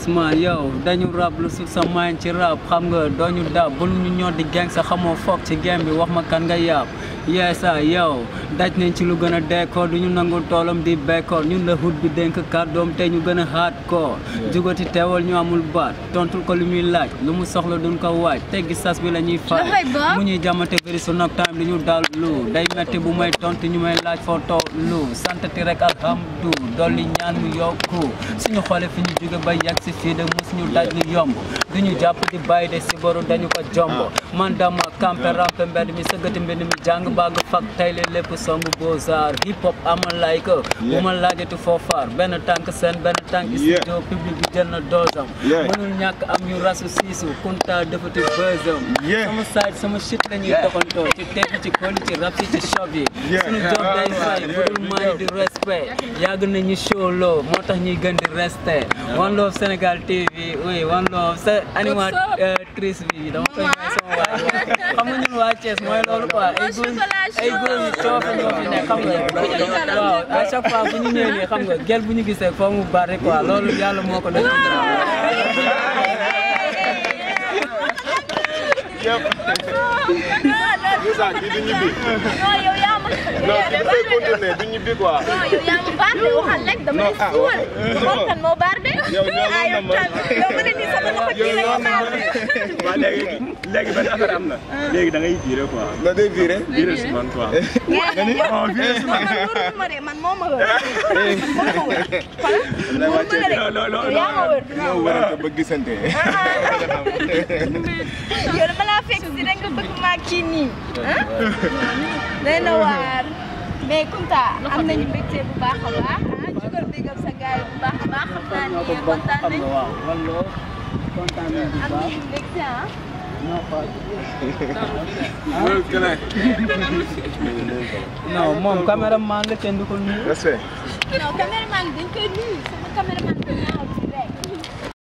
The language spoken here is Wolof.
man yow dañu rap lu su sa main ci rap xam nga dooñu dab bul ñu ñoo di gang sa xamoo foog ci game bi wax ma kan nga yàpp yeesa yow daj nañ ci lu gën a décor du ñu nangul toolam di bekkoor ñun la hut bi dénk kàddoom te ñu gën a hardcore jugati teewal ñu amul baat tontul ko lu muy laaj lu mu soxla duñ ko waaj teggi sas bi la ñuy faaj mu ñuy jàmmate bëri su nag time li ñu dal lu day metti bu may tontu ñu may laaj foo toog lu santati rek alhamdu dolli ñaan mu yokku suñu xoole fi ñu jóge ba yegg si fii de mus ñu daj lu yomb duñu jàpp di bàyyi de si boru dañu ko jomb man dama campé rampe mbedd mi sëggati mbind mi jàng baag fak tayle lépp songu Beaux-Arts hip hop ama like bu ma laajati foofaar benn tànk seen benn tànk studio public bi jël na dosam mënul ñàkk am ñu rasu siisu kunta defati bësam sama side sama shit la ñuy doxantoo ci teg ci koli ci rap ci shop yi suñu job day fay budul maani di respect yàgg nañu show loo moo tax ñuy gën di resté One Love Senegal TV oui One Love sa animatrice bi dama koy may sama waay xam nga ñun waa Thiès mooy loolu quoi ay góor yu coofe ñoo fi nekk xam nga waaw à chaque fois bu ñu ñëwee nii xam nga gel bu ñu gisee foo mu bari quoi loolu yàlla moo ko def Moussa kii du ñibbi. non yow yaa ma. non kii dafay continuer du ñibbi quoi. non yow yaa ma baarde waxal rek dama lay siiwal. xool kan moo baarde. yow ñoo na ma yow ma ne nii sama loxo kii la ñu baarde. waaw léegi benn affaire am na. léegi da ngay viré quoi. da day viré. viré si man quoi. non viré si man ma de man moo ma wër. moo ma wër. moo ma la rek yow yaa ma wër. ñoo wërante ba gisante. yow dama laa fekk si rek nga bëgg maa kii nii. day na waar mais Kounta am nañu mbégte bu baax a baax jugal bégal sa gaay bu baax a baax xam naa ni kontaan nañ waaw walloo kontaan nañ bu am baax nañu mbégte ah non moom caméraman la kenn du ko nuyu respect. non caméraman dañ koy nuyu sama caméraman